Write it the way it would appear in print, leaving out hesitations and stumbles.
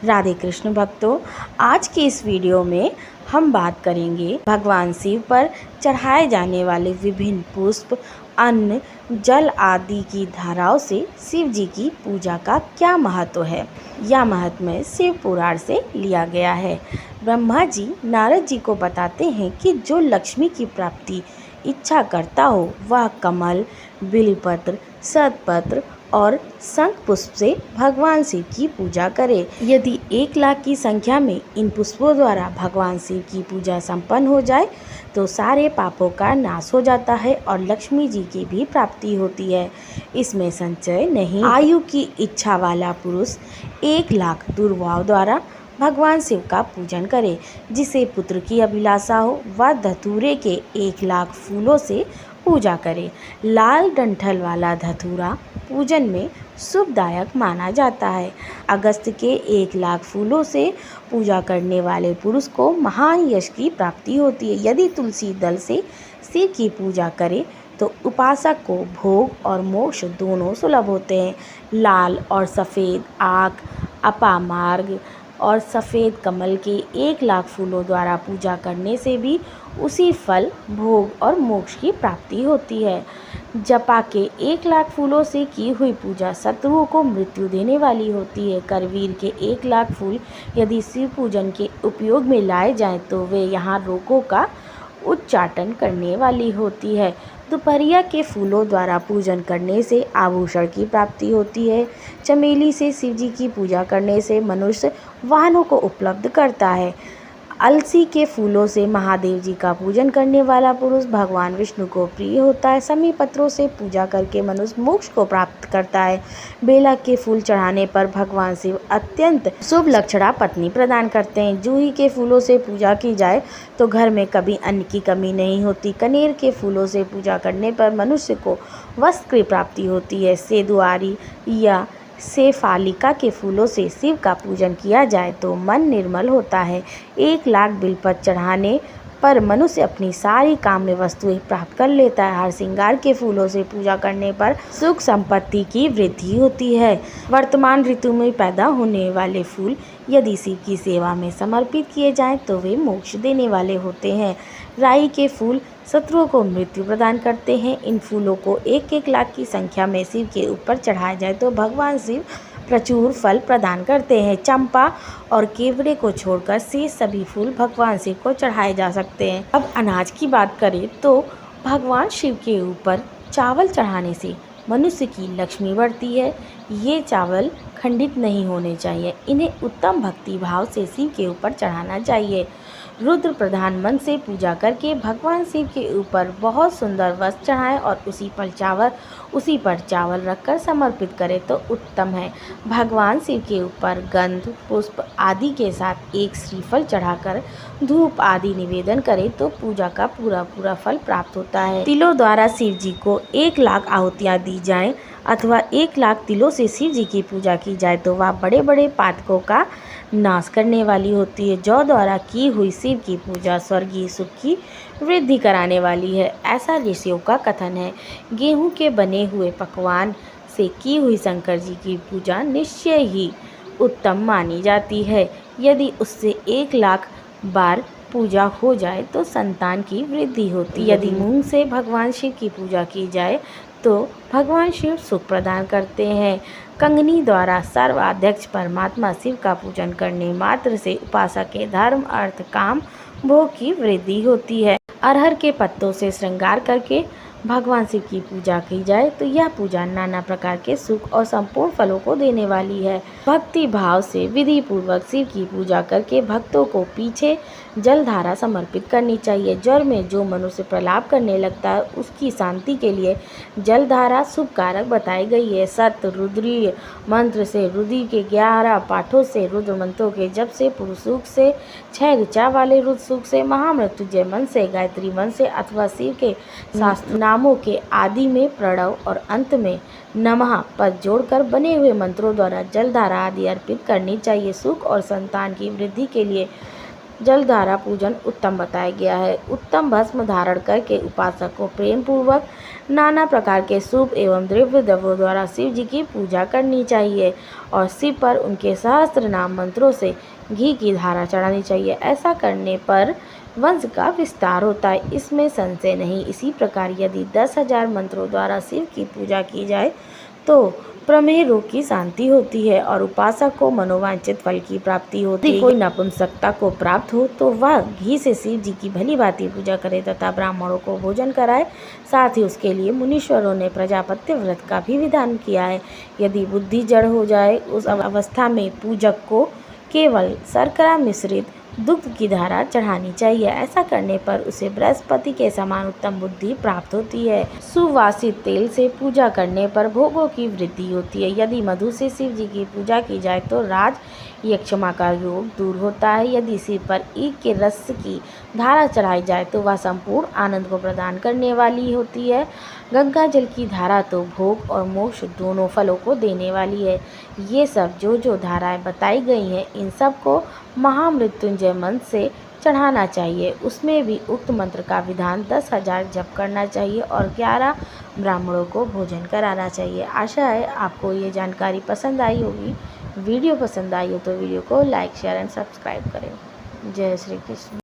राधे कृष्ण भक्तों, आज की इस वीडियो में हम बात करेंगे भगवान शिव पर चढ़ाए जाने वाले विभिन्न पुष्प, अन्न, जल आदि की धाराओं से शिव जी की पूजा का क्या महत्व है। यह महत्व शिव पुराण से लिया गया है। ब्रह्मा जी नारद जी को बताते हैं कि जो लक्ष्मी की प्राप्ति इच्छा करता हो वह कमल, बिल्वपत्र, सतपत्र और शंख पुष्प से भगवान शिव की पूजा करे। यदि 1,00,000 की संख्या में इन पुष्पों द्वारा भगवान शिव की पूजा संपन्न हो जाए तो सारे पापों का नाश हो जाता है और लक्ष्मी जी की भी प्राप्ति होती है। इसमें संचय नहीं। आयु की इच्छा वाला पुरुष 1,00,000 दुर्वाओं द्वारा भगवान शिव का पूजन करे। जिसे पुत्र की अभिलाषा हो वह धतूरे के 1,00,000 फूलों से पूजा करे। लाल डंठल वाला धतूरा पूजन में शुभदायक माना जाता है। अगस्त के 1,00,000 फूलों से पूजा करने वाले पुरुष को महान यश की प्राप्ति होती है। यदि तुलसी दल से शिव की पूजा करे तो उपासक को भोग और मोक्ष दोनों सुलभ होते हैं। लाल और सफ़ेद आँख, अपामार्ग और सफ़ेद कमल के 1,00,000 फूलों द्वारा पूजा करने से भी उसी फल, भोग और मोक्ष की प्राप्ति होती है। जपा के 1,00,000 फूलों से की हुई पूजा शत्रुओं को मृत्यु देने वाली होती है। करवीर के 1,00,000 फूल यदि शिव पूजन के उपयोग में लाए जाएं तो वे यहाँ रोगों का उच्चाटन करने वाली होती है। दोपहरिया के फूलों द्वारा पूजन करने से आभूषण की प्राप्ति होती है। चमेली से शिव जी की पूजा करने से मनुष्य वाहनों को उपलब्ध करता है। अलसी के फूलों से महादेव जी का पूजन करने वाला पुरुष भगवान विष्णु को प्रिय होता है। समी पत्रों से पूजा करके मनुष्य मोक्ष को प्राप्त करता है। बेला के फूल चढ़ाने पर भगवान शिव अत्यंत शुभ लक्षणा पत्नी प्रदान करते हैं। जूही के फूलों से पूजा की जाए तो घर में कभी अन्न की कमी नहीं होती। कनेर के फूलों से पूजा करने पर मनुष्य को वस्त्र की प्राप्ति होती है। सेदुआरी या शेफालिका के फूलों से शिव का पूजन किया जाए तो मन निर्मल होता है। 1,00,000 बिल्वपत्र चढ़ाने पर मनुष्य अपनी सारी काम्य वस्तुएं प्राप्त कर लेता है। हरसिंगार के फूलों से पूजा करने पर सुख संपत्ति की वृद्धि होती है। वर्तमान ऋतु में पैदा होने वाले फूल यदि शिव की सेवा में समर्पित किए जाएं तो वे मोक्ष देने वाले होते हैं। राई के फूल शत्रुओं को मृत्यु प्रदान करते हैं। इन फूलों को 1,00,000 की संख्या में शिव के ऊपर चढ़ाया जाए तो भगवान शिव प्रचुर फल प्रदान करते हैं। चंपा और केवड़े को छोड़कर शेष सभी फूल भगवान शिव को चढ़ाए जा सकते हैं। अब अनाज की बात करें तो भगवान शिव के ऊपर चावल चढ़ाने से मनुष्य की लक्ष्मी बढ़ती है। ये चावल खंडित नहीं होने चाहिए। इन्हें उत्तम भक्ति भाव से शिव के ऊपर चढ़ाना चाहिए। रुद्र प्रधान मन से पूजा करके भगवान शिव के ऊपर बहुत सुंदर वस्त्र चढ़ाएं और उसी पर चावल रखकर समर्पित करें तो उत्तम है। भगवान शिव के ऊपर गंध, पुष्प आदि के साथ एक श्रीफल चढ़ाकर धूप आदि निवेदन करें तो पूजा का पूरा फल प्राप्त होता है। तिलों द्वारा शिव जी को 1,00,000 आहुतियाँ दी जाएं अथवा 1,00,000 तिलों से शिव जी की पूजा की जाए तो वह बड़े बड़े पातकों का नाश करने वाली होती है। जौ द्वारा की हुई शिव की पूजा स्वर्गीय सुख की वृद्धि कराने वाली है, ऐसा ऋषियों का कथन है। गेहूं के बने हुए पकवान से की हुई शंकर जी की पूजा निश्चय ही उत्तम मानी जाती है। यदि उससे 1,00,000 बार पूजा हो जाए तो संतान की वृद्धि होती है। यदि मूंग से भगवान शिव की पूजा की जाए तो भगवान शिव सुख प्रदान करते हैं। कंगनी द्वारा सर्वाध्यक्ष परमात्मा शिव का पूजन करने मात्र से उपासक के धर्म, अर्थ, काम, भोग की वृद्धि होती है। अरहर के पत्तों से श्रृंगार करके भगवान शिव की पूजा की जाए तो यह पूजा नाना प्रकार के सुख और संपूर्ण फलों को देने वाली है। भक्ति भाव से विधि पूर्वक शिव की पूजा करके भक्तों को पीछे जलधारा समर्पित करनी चाहिए। ज्वर में जो मनुष्य प्रलाप करने लगता है उसकी शांति के लिए जलधारा शुभ कारक बताई गई है। सत रुद्रीय मंत्र से रुद्र के 11 पाठों से, रुद्र मंत्रों के जप से, पुरुष सूक्त से, 6 ऋचा वाले रुद्र सूक्त से, महामृत्युंजय मंत्र से, गायत्री मंत्र से अथवा शिव के शास्त्र नामों के आदि में प्रणव और अंत में नमः पद जोड़कर बने हुए मंत्रों द्वारा जलधारा आदि अर्पित करनी चाहिए। सुख और संतान की वृद्धि के लिए जलधारा पूजन उत्तम बताया गया है। उत्तम भस्म धारण करके उपासक को प्रेम पूर्वक नाना प्रकार के शुभ एवं द्रव्य द्रव्यों द्वारा शिव जी की पूजा करनी चाहिए और शिव पर उनके सहस्त्र नाम मंत्रों से घी की धारा चढ़ानी चाहिए। ऐसा करने पर वंश का विस्तार होता है, इसमें संशय नहीं। इसी प्रकार यदि 10,000 मंत्रों द्वारा शिव की पूजा की जाए तो प्रमेह रोग की शांति होती है और उपासक को मनोवांछित फल की प्राप्ति होती है। कोई नपुंसकता को प्राप्त हो तो वह घी से शिव जी की भली भांति पूजा करे तथा ब्राह्मणों को भोजन कराए। साथ ही उसके लिए मुनीश्वरों ने प्रजापत्य व्रत का भी विधान किया है। यदि बुद्धि जड़ हो जाए उस अवस्था में पूजक को केवल शर्करा मिश्रित दुग्ध की धारा चढ़ानी चाहिए। ऐसा करने पर उसे बृहस्पति के समान उत्तम बुद्धि प्राप्त होती है। सुवासित तेल से पूजा करने पर भोगों की वृद्धि होती है। यदि मधु से शिव जी की पूजा की जाए तो राज यक्षमा का रोग दूर होता है। यदि शिव पर ईख के रस की धारा चढ़ाई जाए तो वह संपूर्ण आनंद को प्रदान करने वाली होती है। गंगा जल की धारा तो भोग और मोक्ष दोनों फलों को देने वाली है। ये सब जो धाराएं बताई गई हैं इन सब को महामृत्युंजय मंत्र से चढ़ाना चाहिए। उसमें भी उक्त मंत्र का विधान 10,000 जप करना चाहिए और 11 ब्राह्मणों को भोजन कराना चाहिए। आशा है आपको ये जानकारी पसंद आई होगी। वीडियो पसंद आई हो तो वीडियो को लाइक शेयर एंड सब्सक्राइब करें। जय श्री कृष्ण।